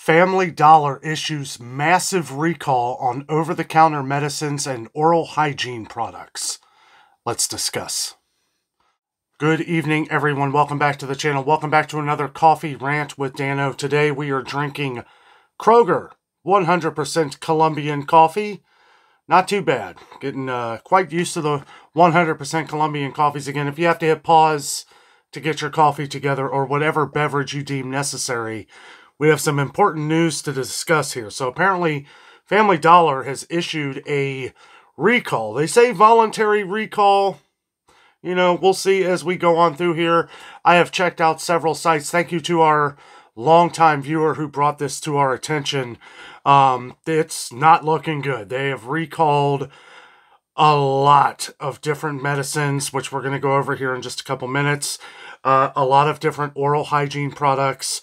Family Dollar issues massive recall on over-the-counter medicines and oral hygiene products. Let's discuss. Good evening, everyone. Welcome back to the channel. Welcome back to another Coffee Rant with Dano. Today we are drinking Kroger 100% Colombian coffee. Not too bad. Getting quite used to the 100% Colombian coffees again. If you have to hit pause to get your coffee together or whatever beverage you deem necessary, we have some important news to discuss here. So apparently, Family Dollar has issued a recall. They say voluntary recall. You know, we'll see as we go on through here. I have checked out several sites. Thank you to our longtime viewer who brought this to our attention. It's not looking good. They have recalled a lot of different medicines, which we're going to go over here in just a couple minutes. A lot of different oral hygiene products.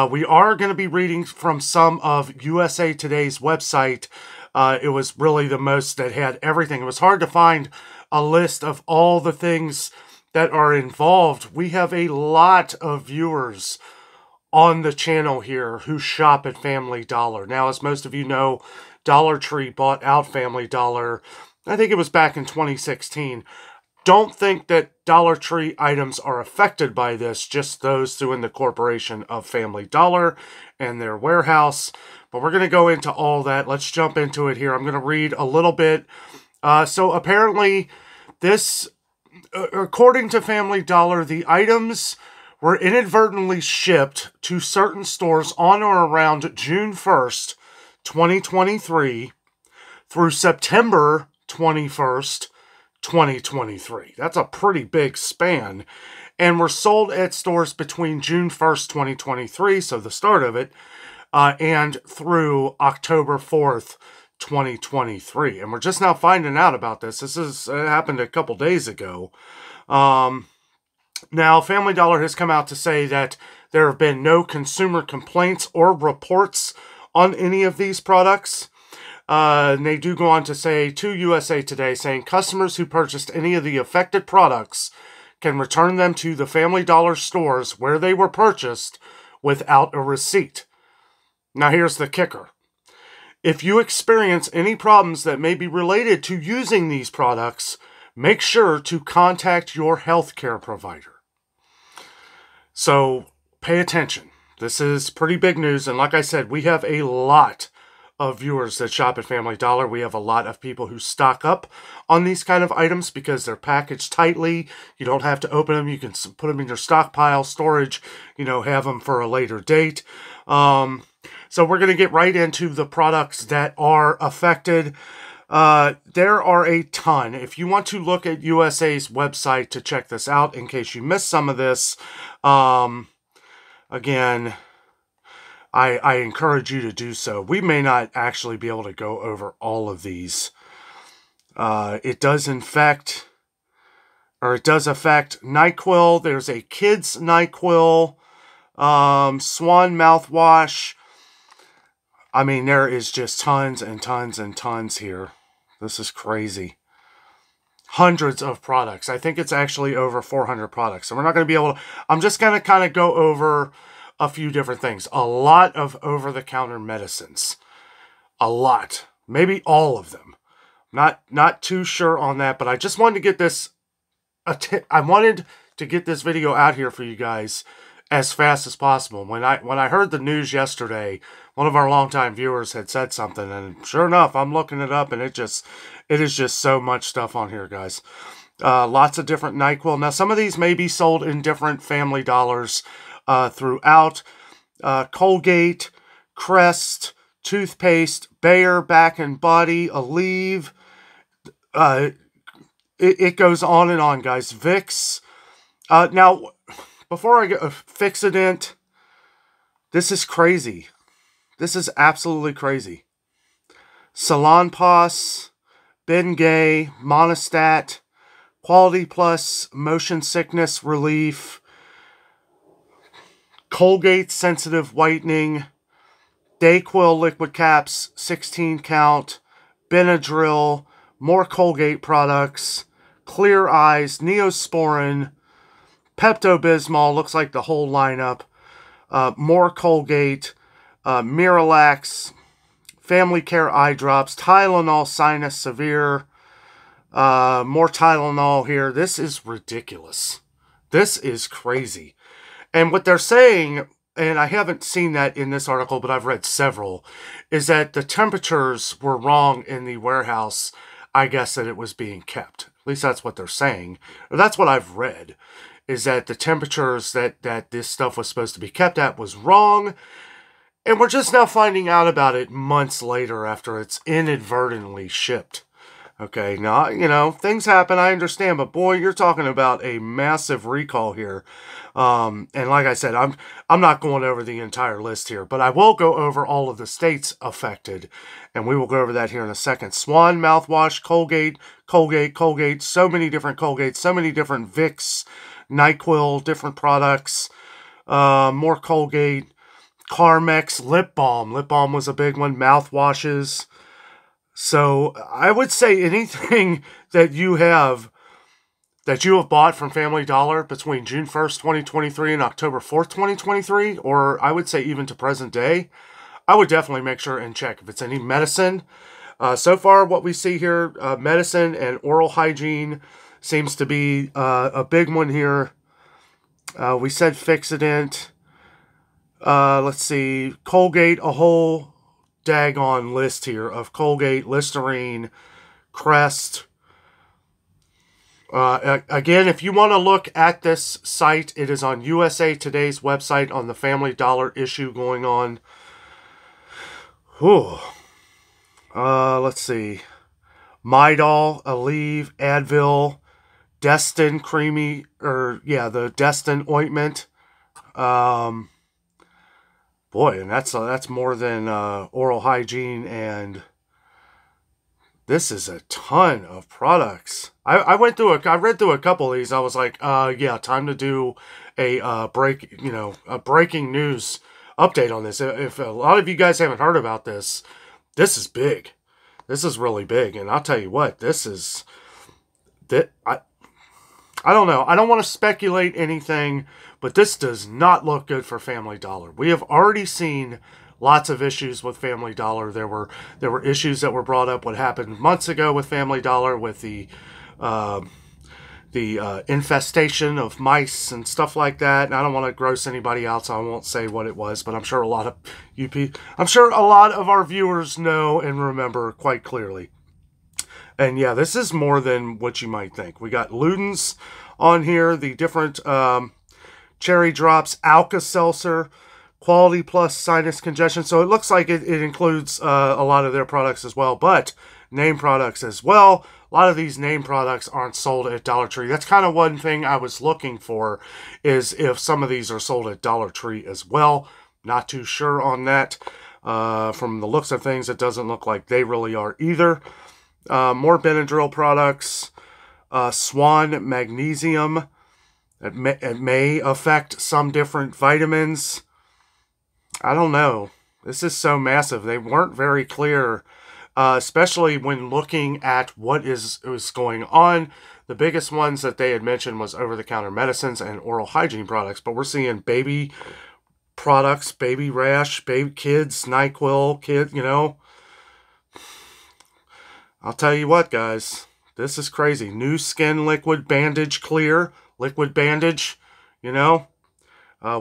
We are going to be reading from some of USA Today's website. It was really the most that had everything. It was hard to find a list of all the things that are involved. We have a lot of viewers on the channel here who shop at Family Dollar. Now, as most of you know, Dollar Tree bought out Family Dollar. I think it was back in 2016. Don't think that Dollar Tree items are affected by this, just those through in the corporation of Family Dollar and their warehouse. But we're going to go into all that. Let's jump into it here. I'm going to read a little bit. So apparently this, according to Family Dollar, the items were inadvertently shipped to certain stores on or around June 1st, 2023 through September 21st, 2023. That's a pretty big span. And were sold at stores between June 1st, 2023, so the start of it, and through October 4th, 2023. And we're just now finding out about this. This happened a couple days ago. Now, Family Dollar has come out to say that there have been no consumer complaints or reports on any of these products. And they do go on to say to USA Today, saying customers who purchased any of the affected products can return them to the Family Dollar stores where they were purchased without a receipt. Now, here's the kicker. If you experience any problems that may be related to using these products, make sure to contact your healthcare provider. So pay attention. This is pretty big news. And like I said, we have a lot of viewers that shop at Family Dollar. We have a lot of people who stock up on these kind of items because they're packaged tightly. You don't have to open them. You can put them in your stockpile storage, you know, have them for a later date. So we're going to get right into the products that are affected. There are a ton. If you want to look at USA's website to check this out, in case you missed some of this, again, I encourage you to do so. We may not actually be able to go over all of these. It does affect NyQuil. There's a kids NyQuil, Swan mouthwash. I mean, there is just tons and tons and tons here. This is crazy. Hundreds of products. I think it's actually over 400 products. So we're not going to be able to... I'm just going to kind of go over a few different things. A lot of over-the-counter medicines. A lot. Maybe all of them. Not too sure on that, but I just wanted to get this... I wanted to get this video out here for you guys as fast as possible. When I heard the news yesterday, one of our longtime viewers had said something, and sure enough, I'm looking it up, and it is just so much stuff on here, guys. Lots of different NyQuil. Now, some of these may be sold in different Family Dollars throughout. Colgate, Crest, toothpaste, Bayer, Bath and Body, Aleve. It goes on and on, guys. Vicks. Now, before I go, Fixodent, this is crazy. This is absolutely crazy. Salonpas, Bengay, Monistat, Quality Plus, Motion Sickness Relief, Colgate Sensitive Whitening, Dayquil Liquid Caps, 16 count, Benadryl, more Colgate products, Clear Eyes, Neosporin, Pepto-Bismol, looks like the whole lineup, more Colgate, Miralax, Family Care Eye Drops, Tylenol Sinus Severe, more Tylenol here. This is ridiculous. This is crazy. And what they're saying, and I haven't seen that in this article, but I've read several, is that the temperatures were wrong in the warehouse. I guess that it was being kept. At least that's what they're saying. Or that's what I've read, is that the temperatures that this stuff was supposed to be kept at was wrong. And we're just now finding out about it months later after it's inadvertently shipped. Okay, now, you know, things happen, I understand, but boy, you're talking about a massive recall here. And like I said, I'm not going over the entire list here, but I will go over all of the states affected, and we will go over that here in a second. Swan mouthwash, Colgate, so many different Colgates, so many different Vicks, NyQuil, different products, more Colgate. Carmex lip balm. Lip balm was a big one. Mouthwashes. So I would say anything that you have bought from Family Dollar between June 1st, 2023 and October 4th, 2023, or I would say even to present day, I would definitely make sure and check if it's any medicine. So far, what we see here, medicine and oral hygiene seems to be a big one here. We said Fixodent. Let's see, Colgate, a whole daggone list here of Colgate, Listerine, Crest. Again, if you want to look at this site, it is on USA Today's website on the Family Dollar issue going on. Whew. Let's see, Midol, Aleve, Advil, Destin creamy, the Destin ointment. Boy, and that's more than oral hygiene, and this is a ton of products. I read through a couple of these. I was like, yeah, time to do a breaking news update on this. If a lot of you guys haven't heard about this, this is big. This is really big, and I'll tell you what, I don't know. I don't want to speculate anything, but this does not look good for Family Dollar. We have already seen lots of issues with Family Dollar. There were issues that were brought up what happened months ago with Family Dollar with the infestation of mice and stuff like that. And I don't want to gross anybody out, so I won't say what it was, but I'm sure a lot of our viewers know and remember quite clearly. And yeah, this is more than what you might think. We got Ludens on here, the different cherry drops, Alka-Seltzer, Quality Plus sinus congestion. So it looks like it includes a lot of their products as well, but name products as well. A lot of these name products aren't sold at Dollar Tree. That's kind of one thing I was looking for, is if some of these are sold at Dollar Tree as well. Not too sure on that. From the looks of things, it doesn't look like they really are either. More Benadryl products. Swan magnesium. It may affect some different vitamins. I don't know. This is so massive. They weren't very clear, especially when looking at what is going on. The biggest ones that they had mentioned was over-the-counter medicines and oral hygiene products. But we're seeing baby products, baby rash, baby kids, NyQuil, you know. I'll tell you what, guys. This is crazy. New Skin Liquid Bandage Clear. Liquid bandage, you know.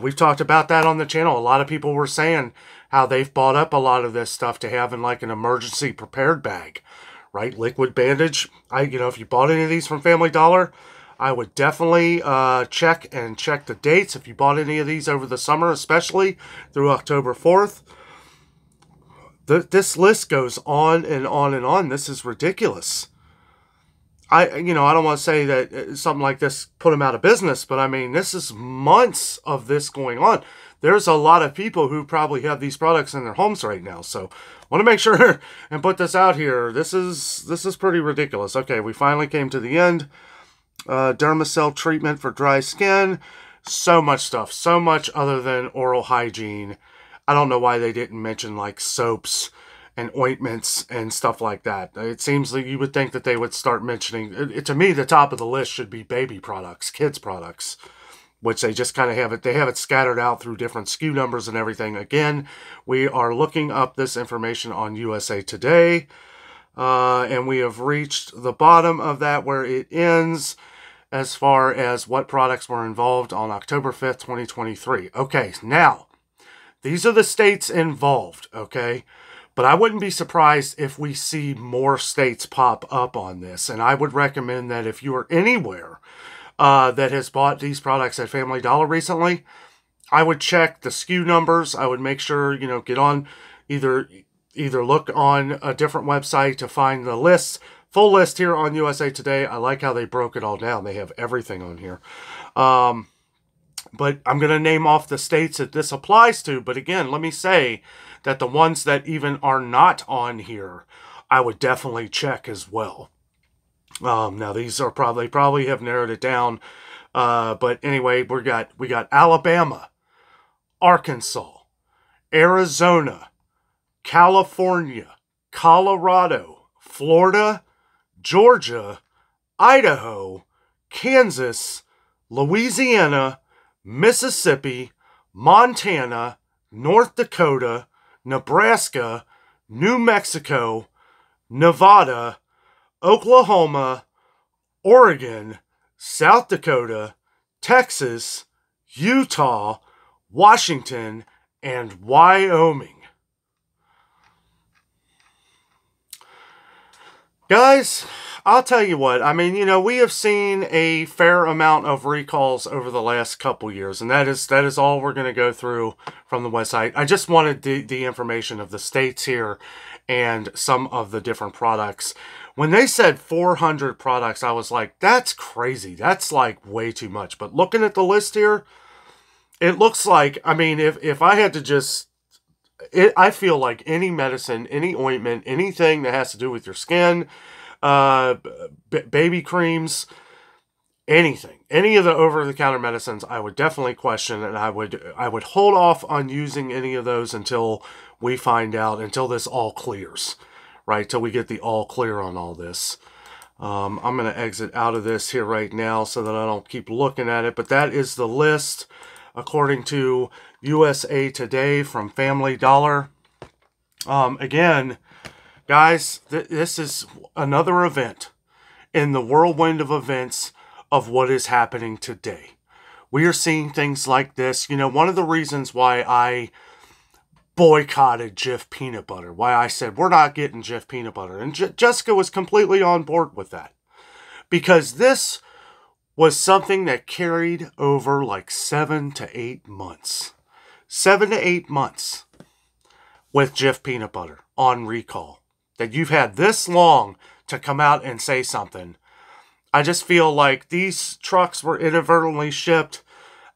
We've talked about that on the channel. A lot of people were saying how they've bought up a lot of this stuff to have in like an emergency prepared bag, right? Liquid bandage. If you bought any of these from Family Dollar, I would definitely check the dates. If you bought any of these over the summer, especially through October 4th, this list goes on and on and on. This is ridiculous. I don't want to say that something like this put them out of business, but I mean, this is months of this going on. There's a lot of people who probably have these products in their homes right now. So I want to make sure and put this out here. This is pretty ridiculous. Okay, we finally came to the end. Dermacell treatment for dry skin. So much stuff. So much other than oral hygiene. I don't know why they didn't mention like soaps and ointments and stuff like that. It seems like you would think that they would start mentioning, to me, the top of the list should be baby products, kids products. which they just kind of have it. They have it scattered out through different SKU numbers and everything. Again, we are looking up this information on USA Today, and we have reached the bottom of that where it ends as far as what products were involved on October 5th, 2023. Okay, now, these are the states involved, okay? But I wouldn't be surprised if we see more states pop up on this. And I would recommend that if you are anywhere that has bought these products at Family Dollar recently, I would check the SKU numbers. I would make sure, you know, get on either look on a different website to find the lists, full list here on USA Today. I like how they broke it all down. They have everything on here. But I'm going to name off the states that this applies to. But again, let me say that the ones that even are not on here, I would definitely check as well. Now these are probably have narrowed it down. But anyway, we got Alabama, Arkansas, Arizona, California, Colorado, Florida, Georgia, Idaho, Kansas, Louisiana, Mississippi, Montana, North Dakota, Nebraska, New Mexico, Nevada, Oklahoma, Oregon, South Dakota, Texas, Utah, Washington, and Wyoming. Guys, I'll tell you what, I mean, you know, we have seen a fair amount of recalls over the last couple years, and that is all we're going to go through from the website. I just wanted the information of the states here and some of the different products. When they said 400 products, I was like, that's crazy. That's like way too much. But looking at the list here, it looks like, I mean, if I had to just, I feel like any medicine, any ointment, anything that has to do with your skin, baby creams, anything, any of the over-the-counter medicines, I would definitely question, and I would hold off on using any of those until we find out, until this all clears, right? Till we get the all clear on all this. I'm going to exit out of this here right now so that I don't keep looking at it, but that is the list according to USA Today from Family Dollar. Again, guys, this is another event in the whirlwind of events of what is happening today. We are seeing things like this. You know, one of the reasons why I boycotted Jif peanut butter, why I said we're not getting Jif peanut butter, and Jessica was completely on board with that, because this was something that carried over like 7 to 8 months. 7 to 8 months with Jif peanut butter on recall. That you've had this long to come out and say something. I just feel like these trucks were inadvertently shipped.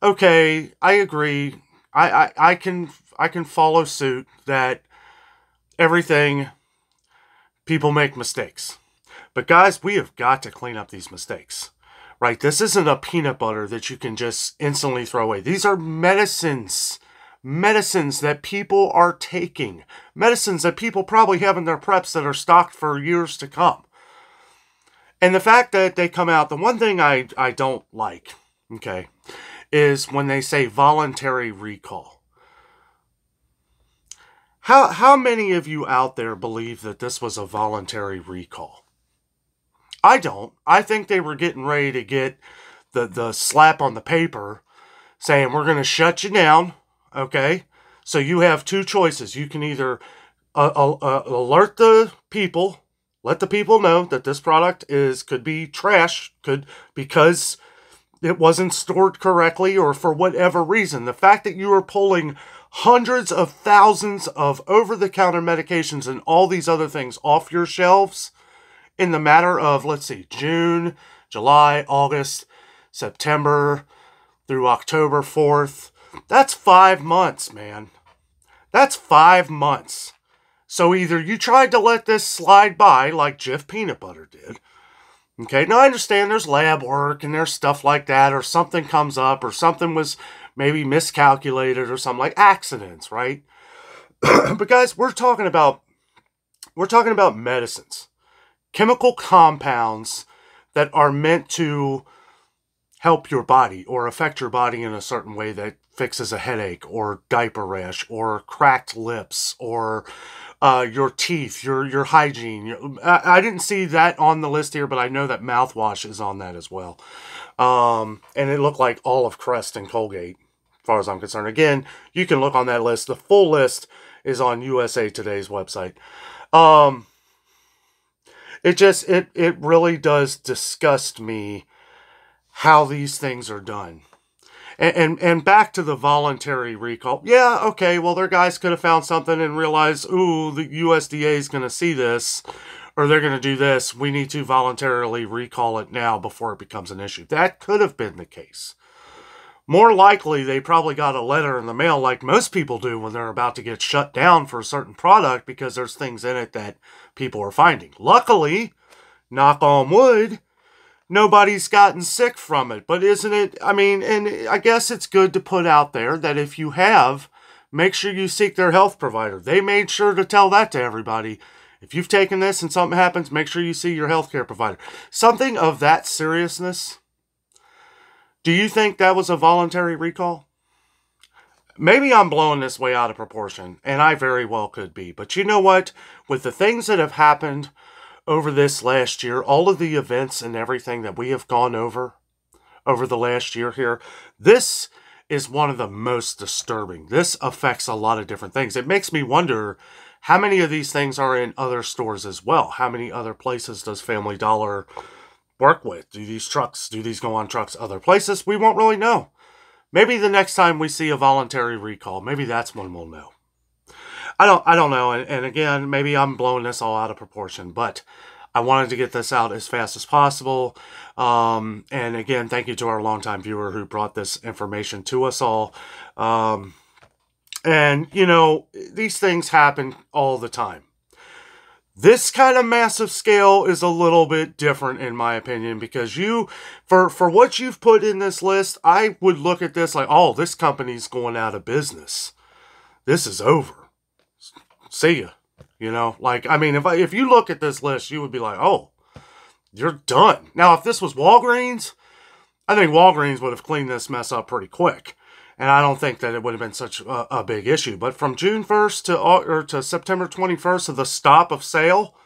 Okay, I agree. I can follow suit that everything, people make mistakes. But guys, we have got to clean up these mistakes. Right? This isn't a peanut butter that you can just instantly throw away. These are medicines. Medicines that people are taking. Medicines that people probably have in their preps that are stocked for years to come. And the fact that they come out, the one thing I don't like, okay, is when they say voluntary recall. How many of you out there believe that this was a voluntary recall? I don't. I think they were getting ready to get the slap on the paper saying, we're going to shut you down, okay? So you have two choices. You can either alert the people, let the people know that this product could be trash, because it wasn't stored correctly or for whatever reason. The fact that you are pulling hundreds of thousands of over-the-counter medications and all these other things off your shelves in the matter of, let's see, June, July, August, September, through October 4th. That's 5 months, man. That's 5 months. So either you tried to let this slide by like Jif peanut butter did. Okay, now I understand there's lab work and there's stuff like that, or something comes up, or something was maybe miscalculated or something, like accidents, right? But guys, we're talking about medicines. Chemical compounds that are meant to help your body or affect your body in a certain way that fixes a headache or diaper rash or cracked lips or your teeth, your hygiene. I didn't see that on the list here, but I know that mouthwash is on that as well. And it looked like all of Crest and Colgate, as far as I'm concerned. Again, you can look on that list. The full list is on USA Today's website. It really does disgust me how these things are done. And back to the voluntary recall. Yeah, okay, well, their guys could have found something and realized, ooh, the USDA is going to see this, or they're going to do this. We need to voluntarily recall it now before it becomes an issue. That could have been the case. More likely, they probably got a letter in the mail like most people do when they're about to get shut down for a certain product because there's things in it that people are finding. Luckily, knock on wood, nobody's gotten sick from it. But isn't it, I mean, and I guess it's good to put out there that if you have, make sure you seek their health provider. They made sure to tell that to everybody. If you've taken this and something happens, make sure you see your healthcare provider. Something of that seriousness. Do you think that was a voluntary recall? Maybe I'm blowing this way out of proportion, and I very well could be. But you know what? With the things that have happened over this last year, all of the events and everything that we have gone over the last year here, this is one of the most disturbing. This affects a lot of different things. It makes me wonder how many of these things are in other stores as well. How many other places does Family Dollar work with? Do these go on trucks other places? We won't really know. Maybe the next time we see a voluntary recall, maybe that's when we'll know. I don't know, and again, maybe I'm blowing this all out of proportion, but I wanted to get this out as fast as possible. And again, thank you to our longtime viewer who brought this information to us all. And, you know, these things happen all the time. This kind of massive scale is a little bit different in my opinion because for what you've put in this list, I would look at this like, oh, this company's going out of business. This is over. See ya. You know, like, I mean, if you look at this list, you would be like, oh, you're done. Now, if this was Walgreens, I think Walgreens would have cleaned this mess up pretty quick. And I don't think that it would have been such a big issue. But from June 1st to September 21st of the stop of sale,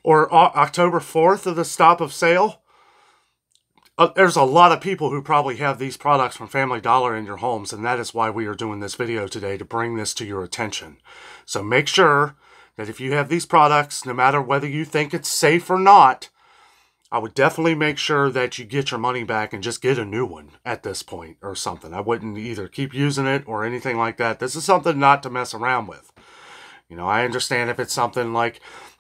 or October 4th of the stop of sale, there's a lot of people who probably have these products from Family Dollar in your homes. And that is why we are doing this video today, to bring this to your attention. So make sure that if you have these products, no matter whether you think it's safe or not, I would definitely make sure that you get your money back and just get a new one at this point or something. I wouldn't either keep using it or anything like that. This is something not to mess around with. You know, I understand if it's something like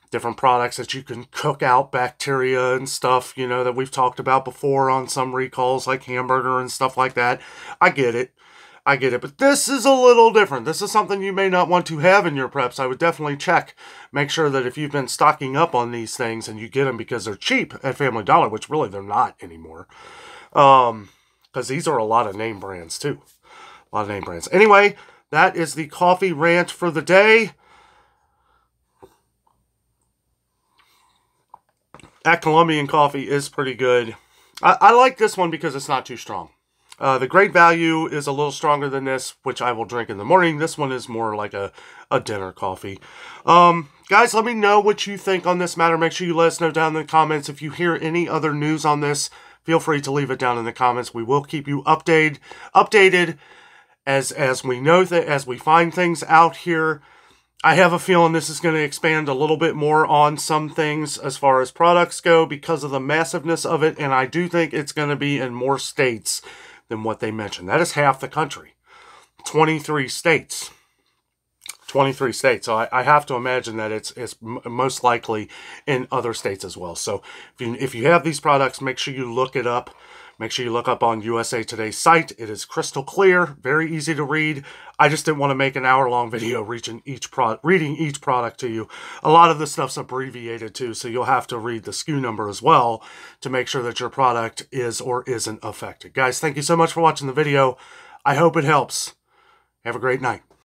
different products that you can cook out bacteria and stuff, you know, that we've talked about before on some recalls like hamburger and stuff like that. I get it. But this is a little different. This is something you may not want to have in your preps. I would definitely check. Make sure that if you've been stocking up on these things and you get them because they're cheap at Family Dollar, which really they're not anymore. Because these are a lot of name brands too. A lot of name brands. Anyway, that is the coffee rant for the day. That Colombian coffee is pretty good. I like this one because it's not too strong. The Great Value is a little stronger than this, which I will drink in the morning. This one is more like a dinner coffee. Guys, let me know what you think on this matter. Make sure you let us know down in the comments. If you hear any other news on this, feel free to leave it down in the comments. We will keep you updated as we know that, as we find things out here. I have a feeling this is going to expand a little bit more on some things as far as products go because of the massiveness of it, and I do think it's going to be in more states than what they mentioned. That is half the country. 23 states. 23 states. So I have to imagine that it's most likely in other states as well. So if you have these products, make sure you look it up. Make sure you look up on USA Today's site. It is crystal clear, very easy to read. I just didn't want to make an hour-long video reading each product to you. A lot of this stuff's abbreviated too, so you'll have to read the SKU number as well to make sure that your product is or isn't affected. Guys, thank you so much for watching the video. I hope it helps. Have a great night.